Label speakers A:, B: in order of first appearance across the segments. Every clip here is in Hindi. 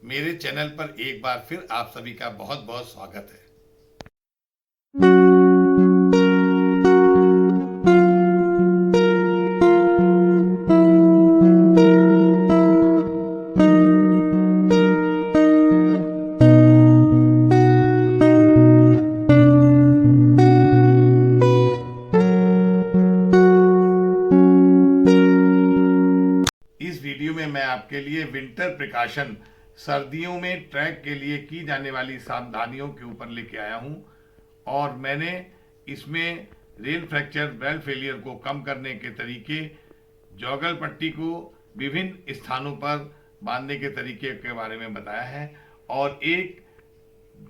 A: मेरे चैनल पर एक बार फिर आप सभी का बहुत बहुत स्वागत है। इस वीडियो में मैं आपके लिए विंटर प्रिकॉशन, सर्दियों में ट्रैक के लिए की जाने वाली सावधानियों के ऊपर लेके आया हूं। और मैंने इसमें रेल फ्रैक्चर, बेल्ट फेलियर को कम करने के तरीके, जॉगल पट्टी को विभिन्न स्थानों पर बांधने के तरीके के बारे में बताया है और एक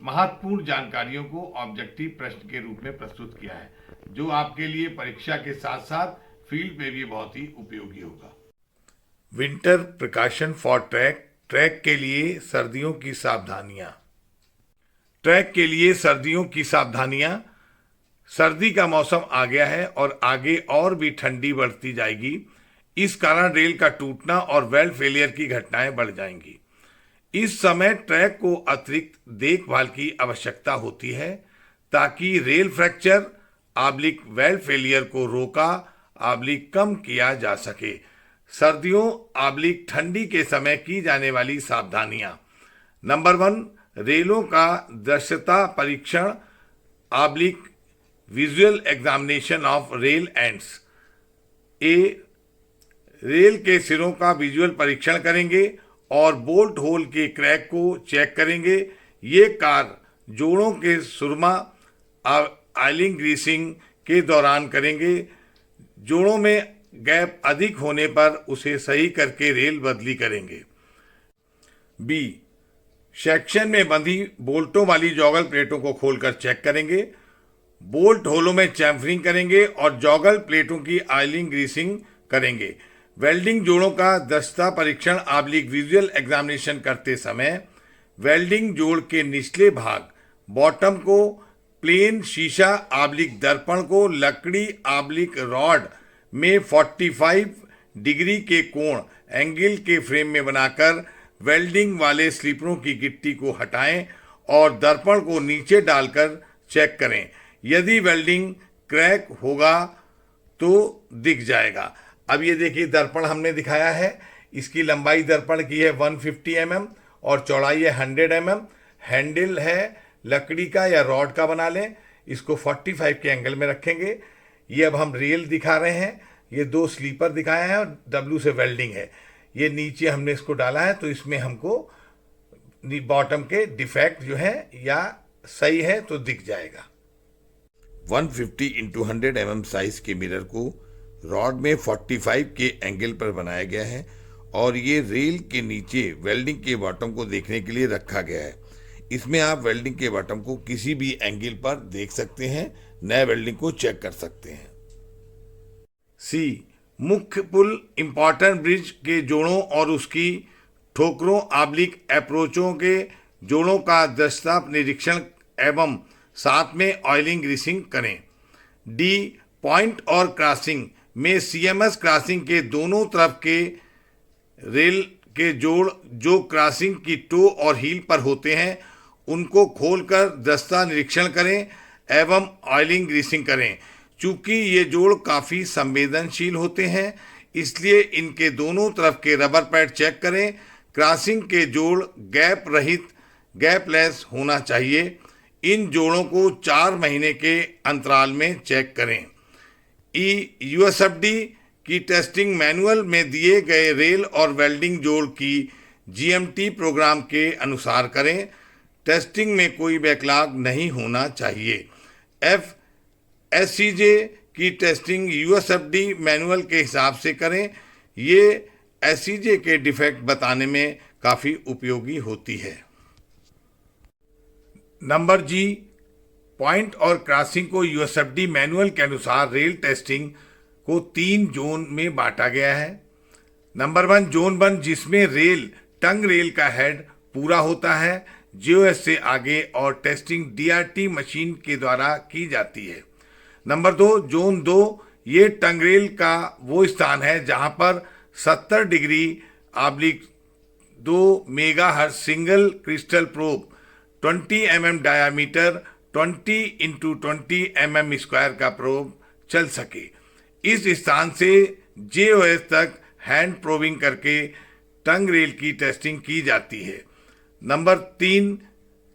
A: महत्वपूर्ण जानकारियों को ऑब्जेक्टिव प्रश्न के रूप में प्रस्तुत किया है, जो आपके लिए परीक्षा के साथ साथ फील्ड में भी बहुत ही उपयोगी होगा। Winter precaution for track, track के लिए सर्दियों की सावधानियां। ट्रैक के लिए सर्दियों की सावधानियां। सर्दी का मौसम आ गया है और आगे और भी ठंडी बढ़ती जाएगी। इस कारण रेल का टूटना और बेल्ट फेलियर की घटनाएं बढ़ जाएंगी। इस समय ट्रैक को अतिरिक्त देखभाल की आवश्यकता होती है ताकि rail fracture oblique belt failure को रोका आब्लिक कम किया जा सके। सर्दियों आब्लिक ठंडी के समय की जाने वाली सावधानियां। नंबर 1, रेलों का दृश्यता परीक्षण oblique visual examination of rail ends. Rail के सिरों का विजुअल परीक्षण करेंगे और बोल्ट होल के क्रैक को चेक करेंगे। ये कार्य जोड़ों के सुरमा ऑयलिंग ग्रीसिंग के दौरान करेंगे। जोड़ों में गैप अधिक होने पर उसे सही करके रेल बदली करेंगे। बी, सेक्शन में बंधी बोल्टों वाली जॉगल प्लेटों को खोलकर चेक करेंगे। बोल्ट होलों में चैम्फरिंग करेंगे और जॉगल प्लेटों की ऑयलिंग ग्रीसिंग करेंगे। वेल्डिंग जोड़ों का दस्ता परीक्षण आब्लिक विजुअल एग्जामिनेशन करते समय वेल्डिंग जोड़ के निचले भाग बॉटम को प्लेन शीशा आब्लिक दर्पण को लकड़ी आब्लिक रॉड में 45 डिग्री के कोण एंगल के फ्रेम में बनाकर वेल्डिंग वाले स्लीपरों की गिट्टी को हटाएं और दर्पण को नीचे डालकर चेक करें। यदि वेल्डिंग क्रैक होगा तो दिख जाएगा। अब ये देखिए, दर्पण हमने दिखाया है। इसकी लंबाई दर्पण की है 150 mm और चौड़ाई है 100 mm। हैंडल है लकड़ी का या रॉड का बना लें। इसको 45 के एंगल में रखेंगे। ये अब हम रेल दिखा रहे हैं। ये 2 स्लीपर दिखाए हैं और W से वेल्डिंग है। ये नीचे हमने इसको डाला है तो इसमें हमको बॉटम के डिफेक्ट जो है या सही है तो दिख जाएगा। 150 × 100 mm साइज के मिरर को रॉड में 45 के एंगल पर बनाया गया है और ये रेल के नीचे वेल्डिंग के बॉटम को देखने के लिए रखा गया है। इसमें आप वेल्डिंग के बॉटम को किसी भी एंगल पर देख सकते हैं, नए वेल्डिंग को चेक कर सकते हैं। सी, मुख्य पुल इंपॉर्टेंट ब्रिज के जोड़ों और उसकी ठोकरों आब्लिक अप्रोचों के जोड़ों का दृश्यता निरीक्षण एवं साथ में ऑयलिंग ग्रीसिंग करें। डी, पॉइंट और क्रॉसिंग में CMS क्रॉसिंग के दोनों तरफ के रेल के जोड़ जो क्रॉसिंग की टो और हील पर होते हैं उनको खोलकर दस्ता निरीक्षण करें एवं ऑयलिंग ग्रीसिंग करें। चूंकि ये जोड़ काफ़ी संवेदनशील होते हैं इसलिए इनके दोनों तरफ के रबर पैड चेक करें। क्रॉसिंग के जोड़ गैप रहित गैपलेस होना चाहिए। इन जोड़ों को 4 महीने के अंतराल में चेक करें। USFD की टेस्टिंग मैनुअल में दिए गए रेल और वेल्डिंग जोड़ की GMT प्रोग्राम के अनुसार करें। टेस्टिंग में कोई बैकलॉग नहीं होना चाहिए। SCJ की टेस्टिंग USFD मैनुअल के हिसाब से करें। ये SCJ के डिफेक्ट बताने में काफ़ी उपयोगी होती है। नंबर जी, पॉइंट और क्रॉसिंग को USFD मैनुअल के अनुसार रेल टेस्टिंग को 3 जोन में बांटा गया है। नंबर 1, जोन 1 जिसमें रेल टंग रेल का हेड पूरा होता है, JOS से आगे और टेस्टिंग DRT मशीन के द्वारा की जाती है। नंबर 2, जोन 2 ये टंग रेल का वो स्थान है जहां पर 70 degree oblique 2 megahertz single crystal probe 20 mm diameter 20 into 20 mm square का प्रोब चल सके। इस स्थान से JOS तक हैंड प्रोबिंग करके टंग रेल की टेस्टिंग की जाती है। नंबर 3,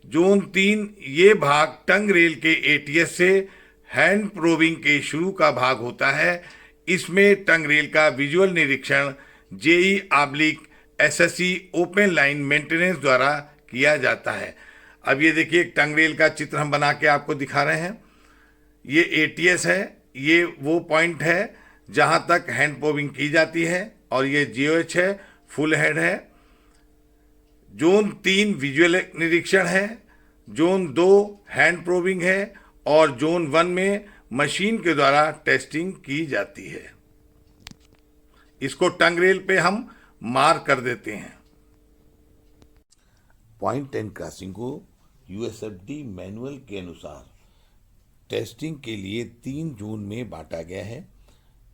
A: जोन 3, ये भाग टंग रेल के ATS से हैंड प्रोबिंग के शुरू का भाग होता है। इसमें टंग रेल का विजुअल निरीक्षण JE/SSE ओपन लाइन मेंटेनेंस द्वारा किया जाता है। अब ये देखिए टंग रेल का चित्र हम बना के आपको दिखा रहे हैं। ये ATS है, ये वो पॉइंट है जहां तक हैंड प्रोबिंग की जाती है, और ये JOH है, फुल हेड है। जोन 3 विजुअल निरीक्षण है, जोन 2 हैंड प्रोबिंग है, और जोन 1 में मशीन के द्वारा टेस्टिंग की जाती है। इसको टंग रेल पे हम मार्क कर देते हैं।
B: पॉइंट एंड क्रॉसिंग को USFD मैनुअल के अनुसार टेस्टिंग के लिए 3 जोन में बांटा गया है।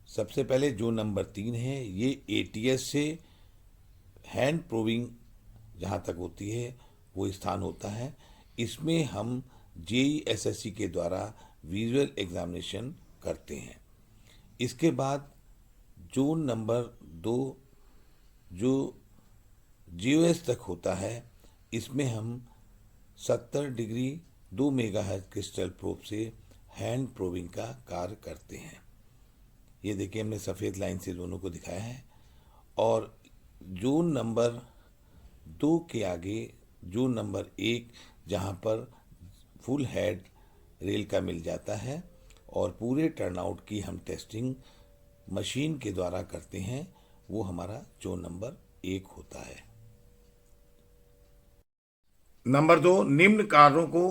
B: सबसे पहले जोन नंबर 3 है, ये ATS से हैंड प्रोबिंग जहाँ तक होती है वो स्थान होता है। इसमें हम JESSE के द्वारा विजुअल एग्जामिनेशन करते हैं। इसके बाद जोन नंबर 2 जो JOS तक होता है, इसमें हम 70 डिग्री 2 मेगाहर्ट्ज क्रिस्टल प्रोब से हैंड प्रोबिंग का कार्य करते हैं। ये देखिए हमने सफ़ेद लाइन से दोनों को दिखाया है। और जोन नंबर 2 के आगे जोन नंबर 1 जहाँ पर फुल हेड रेल का मिल जाता है और पूरे टर्नआउट की हम टेस्टिंग मशीन के द्वारा करते हैं, वो हमारा जोन नंबर 1 होता है।
A: नंबर 2, निम्न कार्यों को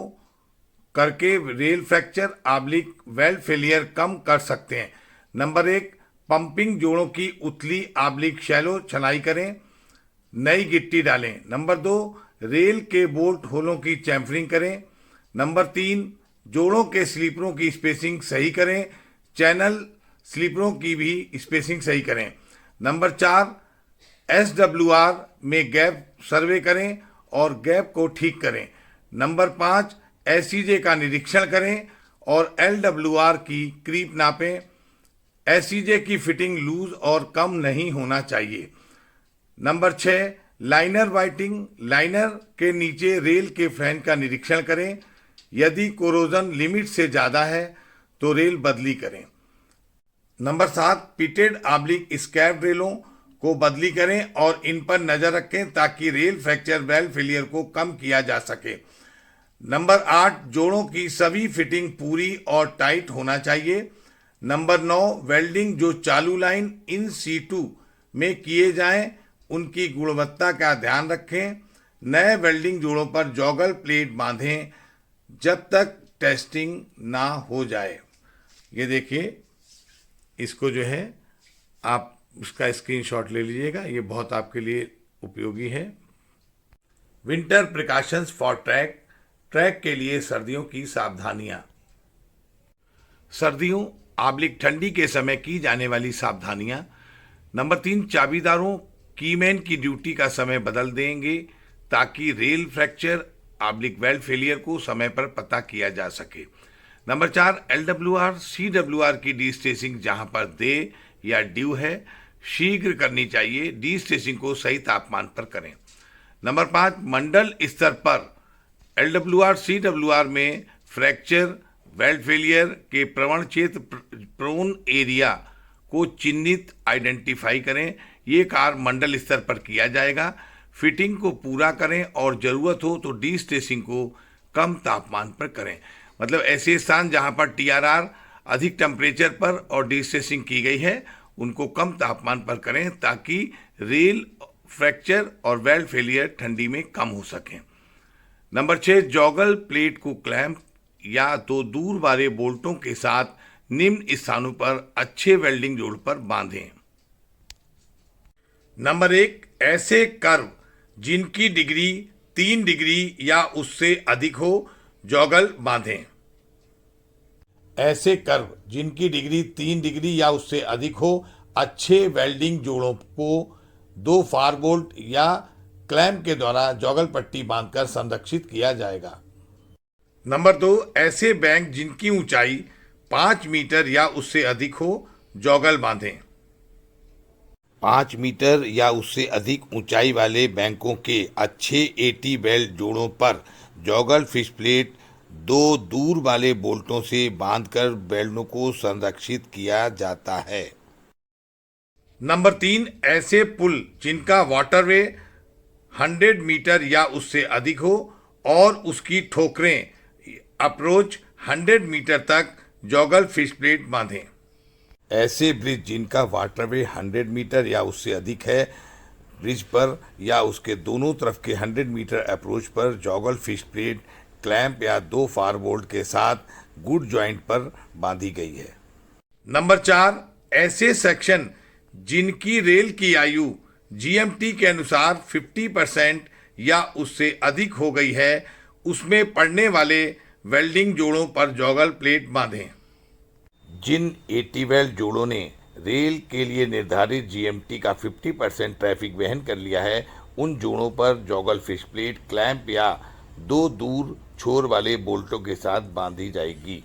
A: करके rail fracture oblique weld failure कम कर सकते हैं। नंबर 1, पंपिंग जोड़ों की उथली आब्लिक शैलो छनाई करें, नई गिट्टी डालें। नंबर 2, रेल के बोल्ट होलों की चैम्फरिंग करें। नंबर 3, जोड़ों के स्लीपरों की स्पेसिंग सही करें, चैनल स्लीपरों की भी स्पेसिंग सही करें। नंबर 4, SWR में गैप सर्वे करें और गैप को ठीक करें। नंबर 5, SEJ का निरीक्षण करें और LWR की क्रीप नापें। SEJ की फिटिंग लूज और कम नहीं होना चाहिए। नंबर 6, लाइनर वाइटिंग, लाइनर के नीचे रेल के फैन का निरीक्षण करें। यदि कोरोजन लिमिट से ज़्यादा है तो रेल बदली करें। नंबर 7, पिटेड आब्लिक स्कैप रेलों को बदली करें और इन पर नज़र रखें ताकि रेल फ्रैक्चर वेल्ड फेलियर को कम किया जा सके। नंबर 8, जोड़ों की सभी फिटिंग पूरी और टाइट होना चाहिए। नंबर 9, वेल्डिंग जो चालू लाइन इन सीटू में किए जाएं उनकी गुणवत्ता का ध्यान रखें। नए वेल्डिंग जोड़ों पर जॉगल प्लेट बांधें जब तक टेस्टिंग ना हो जाए। ये देखिए, इसको जो है आप उसका स्क्रीनशॉट ले लीजिएगा, ये बहुत आपके लिए उपयोगी है। Winter precautions for track, track के लिए सर्दियों की सावधानियां। सर्दियों आब्लिक ठंडी के समय की जाने वाली सावधानियां। नंबर 3, चाबीदारों कीमैन की ड्यूटी का समय बदल देंगे ताकि rail fracture oblique weld failure को समय पर पता किया जा सके। नंबर 4, LWR CWR की डीस्टेसिंग जहां पर दे या ड्यू है शीघ्र करनी चाहिए। डीस्टेसिंग को सही तापमान पर करें। नंबर 5, मंडल स्तर पर LWR CWR में फ्रैक्चर वेल्ड फेलियर के प्रवण क्षेत्र प्रोन एरिया को चिन्हित आइडेंटिफाई करें। ये कार्य मंडल स्तर पर किया जाएगा। फिटिंग को पूरा करें और ज़रूरत हो तो डीस्टेसिंग को कम तापमान पर करें। मतलब ऐसे स्थान जहां पर TRR अधिक टेम्परेचर पर और डीस्टेसिंग की गई है उनको कम तापमान पर करें ताकि रेल फ्रैक्चर और वेल्ड फेलियर ठंडी में कम हो सकें। नंबर 6, जॉगल प्लेट को क्लैंप या तो दूर वाले बोल्टों के साथ निम्न स्थानों पर अच्छे वेल्डिंग जोड़ पर बांधें। नंबर 1, ऐसे कर्व जिनकी डिग्री 3 डिग्री या उससे अधिक हो जॉगल बांधें। ऐसे कर्व जिनकी डिग्री 3 डिग्री या उससे अधिक हो अच्छे वेल्डिंग जोड़ों को 2 फार बोल्ट या
B: क्लैंप के द्वारा जॉगल पट्टी बांधकर संरक्षित किया जाएगा।
A: नंबर 2, ऐसे बैंक जिनकी ऊंचाई 5 मीटर या उससे अधिक हो, जॉगल बांधें।
B: 5 मीटर या उससे अधिक ऊंचाई वाले बैंकों के अच्छे एटी बेल्ट जोड़ों पर जॉगल फिश प्लेट 2 दूर वाले बोल्टों से बांधकर बेल्टों को संरक्षित किया जाता है।
A: नंबर 3, ऐसे पुल जिनका वाटरवे 100 मीटर या उससे अधिक हो और उसकी ठोकरें अप्रोच 100 मीटर तक जॉगल फिश प्लेट बांधें।
B: ऐसे ब्रिज जिनका वाटरवे 100 मीटर या उससे अधिक है, ब्रिज पर या उसके दोनों तरफ के 100 मीटर अप्रोच पर जॉगल फिश प्लेट क्लैंप या 2 फार बोल्ट के साथ गुड जॉइंट पर बांधी गई है।
A: नंबर 4, ऐसे सेक्शन जिनकी रेल की आयु जीएमटी के अनुसार 50% या उससे अधिक हो गई है, उसमें पड़ने वाले वेल्डिंग जोड़ों पर जॉगल प्लेट बांधें।
B: जिन एटी बेल्ट जोड़ों ने रेल के लिए निर्धारित जीएमटी का 50% ट्रैफिक वहन कर लिया है, उन जोड़ों पर जॉगल फिश प्लेट क्लैंप या 2 दूर छोर वाले बोल्टों के साथ बांधी जाएगी।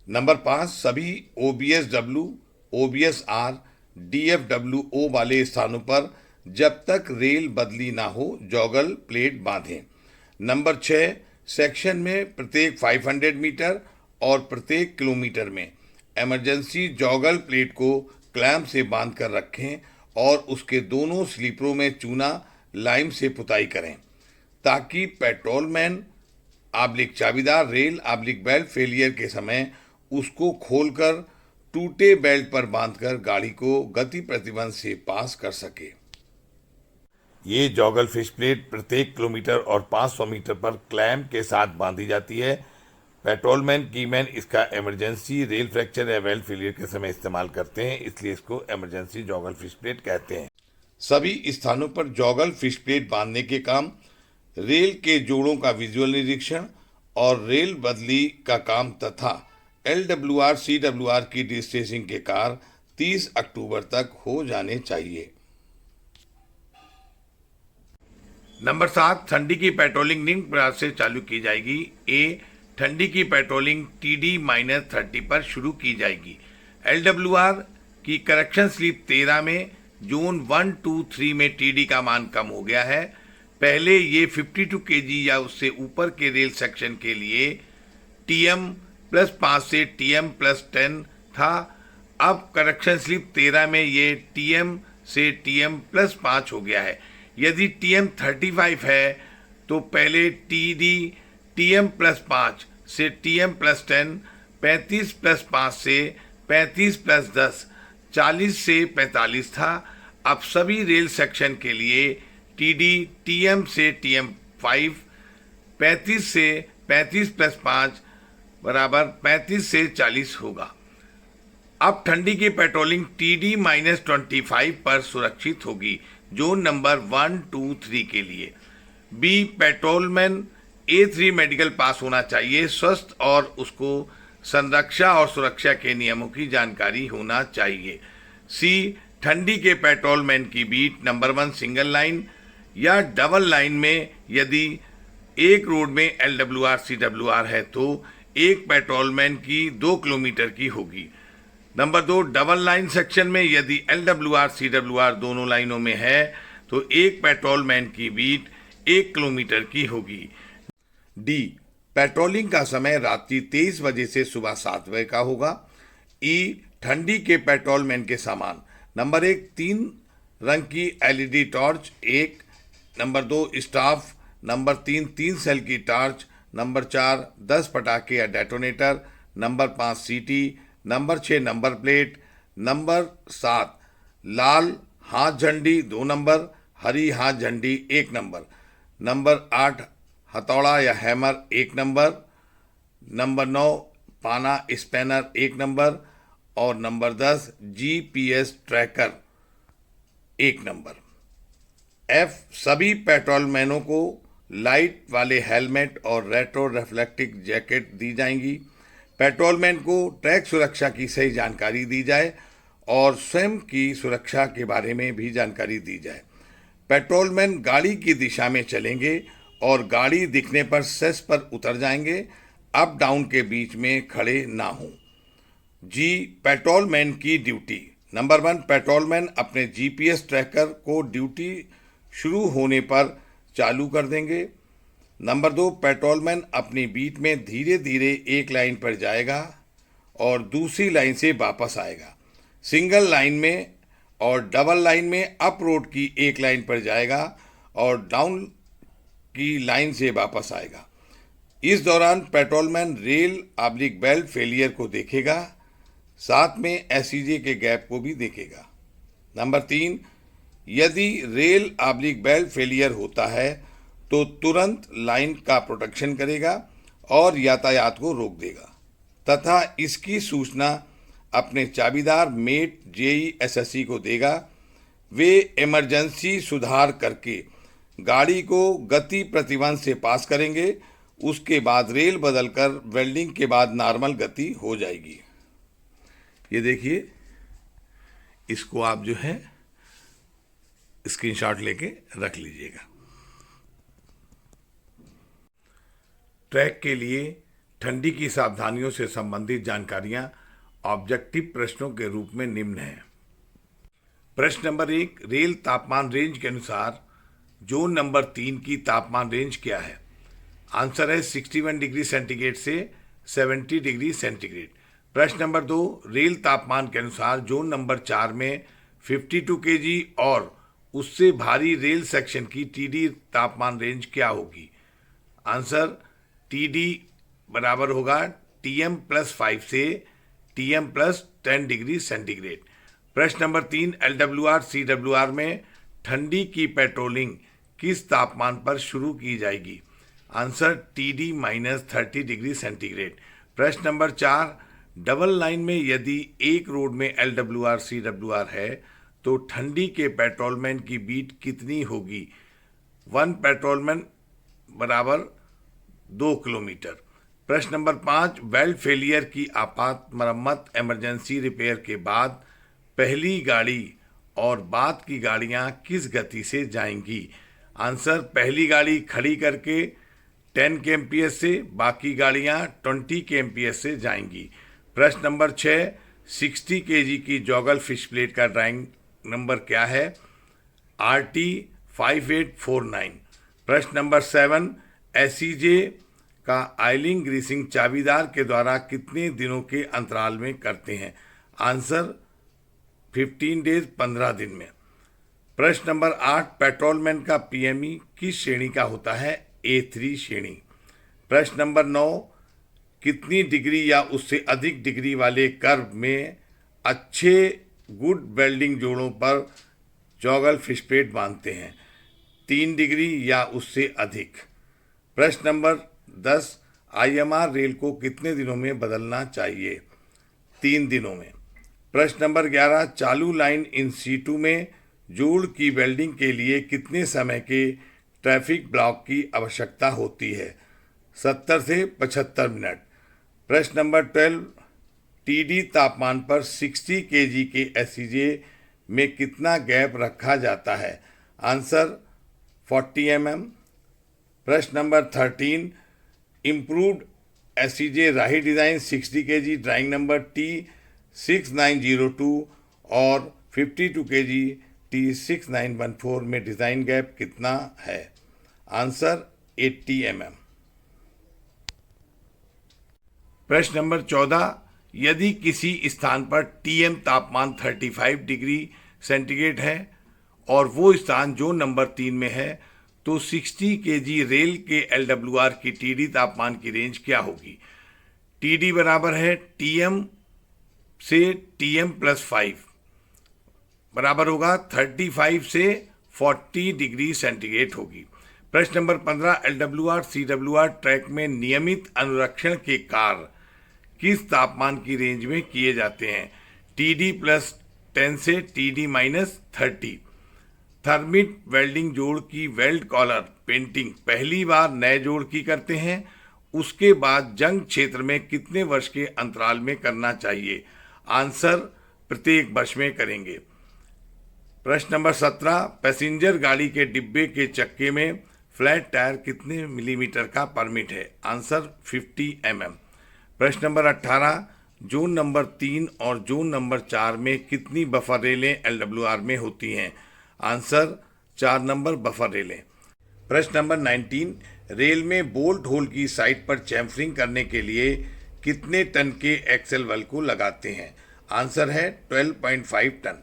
A: नंबर 5, सभी OBSW, OBSR, DFWO वाले स्थानों पर जब तक रेल बदली ना हो, जॉगल प्लेट बांधें। नंबर 6, सेक्शन में प्रत्येक 500 मीटर और प्रत्येक किलोमीटर में इमरजेंसी जॉगल प्लेट को क्लैंप से बांध कर रखें और उसके दोनों स्लीपरों में चूना लाइम से पुताई करें ताकि पेट्रोलमैन चाबीदार रेल बेल्ट फेलियर के समय उसको खोलकर टूटे बेल्ट पर बांधकर गाड़ी को गति प्रतिबंध से पास कर सके।
B: ये जॉगल फिश प्लेट प्रत्येक किलोमीटर और 500 मीटर पर क्लैंप के साथ बांधी जाती है। पेट्रोलमैन कीमैन इसका इमरजेंसी रेल फ्रैक्चर या बेल्ट फेलियर के समय इस्तेमाल करते हैं, इसलिए इसको इमरजेंसी जॉगल फिश प्लेट कहते हैं।
A: सभी स्थानों पर जॉगल फिश प्लेट बांधने के काम, रेल के जोड़ों का विजुअल निरीक्षण और रेल बदली का काम तथा LWR CWR की डिस्टेंसिंग के कार्य 30 अक्टूबर तक हो जाने चाहिए। नंबर 7, ठंडी की पेट्रोलिंग निम्न प्रकार से चालू की जाएगी। ए, ठंडी की पेट्रोलिंग TD-30 पर शुरू की जाएगी। LWR की करेक्शन स्लिप 13 में जोन 1, 2, 3 में TD का मान कम हो गया है। पहले ये 52 kg या उससे ऊपर के रेल सेक्शन के लिए TM+5 से TM+10 था। अब करेक्शन स्लिप 13 में ये TM से TM+5 हो गया है। यदि TM35 है तो पहले TM+5 से TM+10, 35+5 से 35+10, 40 से 45 था। अब सभी रेल सेक्शन के लिए TM से TM5 35 से 35+5 बराबर 35 से 40 होगा। अब ठंडी की पेट्रोलिंग TD-25 पर सुरक्षित होगी जोन नंबर 1, 2, 3 के लिए। बी, पेट्रोलमैन A3 मेडिकल पास होना चाहिए। स्वस्थ और उसको संरक्षा और सुरक्षा के नियमों की जानकारी होना चाहिए। सी, ठंडी के पेट्रोलमैन की बीट नंबर 1 सिंगल लाइन या डबल लाइन में यदि एक रोड में LWR CWR है तो एक पेट्रोलमैन की 2 किलोमीटर की होगी। नंबर 2, डबल लाइन सेक्शन में यदि LWR CWR दोनों लाइनों में है तो एक पेट्रोलमैन की बीट 1 किलोमीटर की होगी। डी, पेट्रोलिंग का समय रात्रि 23 बजे से सुबह 7 बजे का होगा। ई, ठंडी के पेट्रोलमैन के सामान नंबर 1 3 रंग की LED torch 1, number 2 staff, number 3 3 cell की टॉर्च, नंबर 4 10 पटाखे या डेटोनेटर, नंबर 5 सीटी, नंबर 6 नंबर प्लेट, नंबर 7 लाल हाथ झंडी 2 नंबर, हरी हाथ झंडी 1 नंबर, नंबर 8 हथौड़ा या हैमर 1 नंबर, नंबर 9 पाना स्पैनर 1 नंबर और number 10 GPS tracker 1 number. F, सभी पेट्रोलमैनों को लाइट वाले हेलमेट और रेट्रो रिफ्लेक्टिव जैकेट दी जाएंगी। पेट्रोलमैन को ट्रैक सुरक्षा की सही जानकारी दी जाए और स्वयं की सुरक्षा के बारे में भी जानकारी दी जाए। पेट्रोलमैन गाड़ी की दिशा में चलेंगे और गाड़ी दिखने पर सेस पर उतर जाएंगे, अप डाउन के बीच में खड़े ना हों। जी, पेट्रोलमैन की ड्यूटी। नंबर 1, पेट्रोलमैन अपने जीपीएस ट्रैकर को ड्यूटी शुरू होने पर चालू कर देंगे। नंबर 2, पेट्रोलमैन अपनी बीट में धीरे धीरे एक लाइन पर जाएगा और दूसरी लाइन से वापस आएगा। सिंगल लाइन में और डबल लाइन में अप रोड की एक लाइन पर जाएगा और डाउन की लाइन से वापस आएगा। इस दौरान patrolman rail oblique belt failure को देखेगा, साथ में एसईजे के गैप को भी देखेगा। नंबर 3, यदि रेल ऑब्लिक बेल्ट फेलियर होता है तो तुरंत लाइन का प्रोटेक्शन करेगा और यातायात को रोक देगा तथा इसकी सूचना अपने चाबीदार मेट जेईएसएससी को देगा। वे इमरजेंसी सुधार करके गाड़ी को गति प्रतिबंध से पास करेंगे। उसके बाद रेल बदलकर वेल्डिंग के बाद नॉर्मल गति हो जाएगी। ये देखिए, इसको आप जो है स्क्रीनशॉट लेके रख लीजिएगा। ट्रैक के लिए ठंडी की सावधानियों से संबंधित जानकारियां ऑब्जेक्टिव प्रश्नों के रूप में निम्न हैं। प्रश्न नंबर 1, रेल तापमान रेंज के अनुसार जोन नंबर 3 की तापमान रेंज क्या है? आंसर है 61 डिग्री सेंटीग्रेड से 70 डिग्री सेंटीग्रेड। प्रश्न नंबर 2, रेल तापमान के अनुसार जोन नंबर 4 में 52 kg और उससे भारी रेल सेक्शन की टीडी तापमान रेंज क्या होगी? आंसर टीडी बराबर होगा TM+5 से TM+10 डिग्री सेंटीग्रेड। प्रश्न नंबर 3, LWR CWR में ठंडी की पेट्रोलिंग किस तापमान पर शुरू की जाएगी? Answer TD-30 degree centigrade. प्रश्न नंबर 4, डबल लाइन में यदि एक रोड में LWR CWR है तो ठंडी के पेट्रोलमैन की बीट कितनी होगी? 1 पेट्रोलमैन बराबर 2 किलोमीटर। प्रश्न नंबर 5, बेल्ट फेलियर की आपात मरम्मत इमरजेंसी रिपेयर के बाद पहली गाड़ी और बाद की गाड़ियां किस गति से जाएंगी? आंसर पहली गाड़ी खड़ी करके 10 kmph से, बाकी गाड़ियां 20 kmph से जाएंगी। प्रश्न नंबर 6, 60 kg की जॉगल फिश प्लेट का ड्राइंग नंबर क्या है? RT 5849। प्रश्न नंबर 7, एसईजे का ऑयलिंग ग्रीसिंग चाबीदार के द्वारा कितने दिनों के अंतराल में करते हैं? आंसर 15 डेज 15 दिन में। प्रश्न नंबर 8, पेट्रोलमैन का पीएमई किस श्रेणी का होता है? A3 श्रेणी। प्रश्न नंबर 9, कितनी डिग्री या उससे अधिक डिग्री वाले कर्व में अच्छे गुड वेल्डिंग जोड़ों पर जॉगल फिश प्लेट बांधते हैं? 3 डिग्री या उससे अधिक। प्रश्न नंबर 10, IMR रेल को कितने दिनों में बदलना चाहिए? 3 दिनों में। प्रश्न नंबर 11, चालू लाइन इन C2 में जोड़ की वेल्डिंग के लिए कितने समय के ट्रैफिक ब्लॉक की आवश्यकता होती है? 70 से 75 मिनट। प्रश्न नंबर 12, TD तापमान पर 60 kg के एसईजे में कितना गैप रखा जाता है? Answer 40 mm। प्रश्न नंबर 13, इम्प्रूव्ड एसईजे राही design 60 kg drawing number T6902 और 52 kg T6914 में डिज़ाइन गैप कितना है? Answer 80 mm। प्रश्न नंबर 14, यदि किसी स्थान पर TM तापमान 35 डिग्री सेंटीग्रेड है और वो स्थान जोन नंबर 3 में है तो 60 kg रेल के LWR की TD तापमान की रेंज क्या होगी? TD बराबर है TM से TM+5 बराबर होगा 35 से 40 डिग्री सेंटीग्रेड होगी। प्रश्न नंबर 15, LWR CWR ट्रैक में नियमित अनुरक्षण के कार्य किस तापमान की रेंज में किए जाते हैं? TD+10 से TD-30। थर्मिट वेल्डिंग जोड़ की वेल्ड कॉलर पेंटिंग पहली बार नए जोड़ की करते हैं, उसके बाद जंग क्षेत्र में कितने वर्ष के अंतराल में करना चाहिए? आंसर प्रत्येक वर्ष में करेंगे। प्रश्न नंबर 17, पैसेंजर गाड़ी के डिब्बे के चक्के में फ्लैट टायर कितने मिलीमीटर का परमिट है? Answer 50 mm। प्रश्न नंबर 18, जोन नंबर 3 और जोन नंबर 4 में कितनी बफर रेलें LWR में होती हैं? आंसर 4 नंबर बफर रेलें। प्रश्न नंबर 19, रेल में बोल्ट होल की साइड पर चैम्फरिंग करने के लिए कितने टन के एक्सेल बल को लगाते हैं? आंसर है 12.5 टन।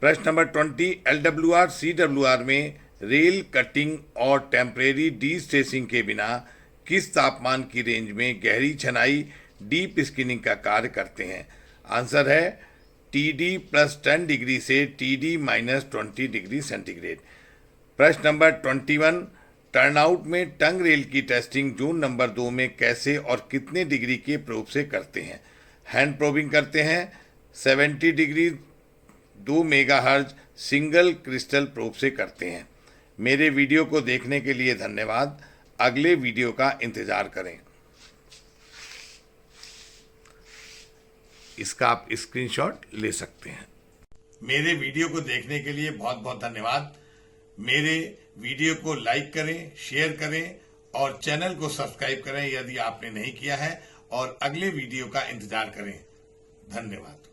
A: प्रश्न नंबर 20, LWR CWR में रेल कटिंग और टेम्परेरी डीस्ट्रेसिंग के बिना किस तापमान की रेंज में गहरी छनाई डीप स्किनिंग का कार्य करते हैं? आंसर है TD +10 डिग्री से TD -20 डिग्री सेंटीग्रेड। प्रश्न नंबर 21, टर्नआउट में टंग रेल की टेस्टिंग जोन नंबर 2 में कैसे और कितने डिग्री के प्रोब से करते हैं? हैंड प्रोबिंग करते हैं। 70 degree 2 megahertz single crystal probe से करते हैं। मेरे वीडियो को देखने के लिए धन्यवाद। अगले वीडियो का इंतजार करें। इसका आप स्क्रीनशॉट ले सकते हैं। मेरे वीडियो को देखने के लिए बहुत बहुत धन्यवाद। मेरे वीडियो को लाइक करें, शेयर करें और चैनल को सब्सक्राइब करें यदि आपने नहीं किया है, और अगले वीडियो का इंतजार करें। धन्यवाद।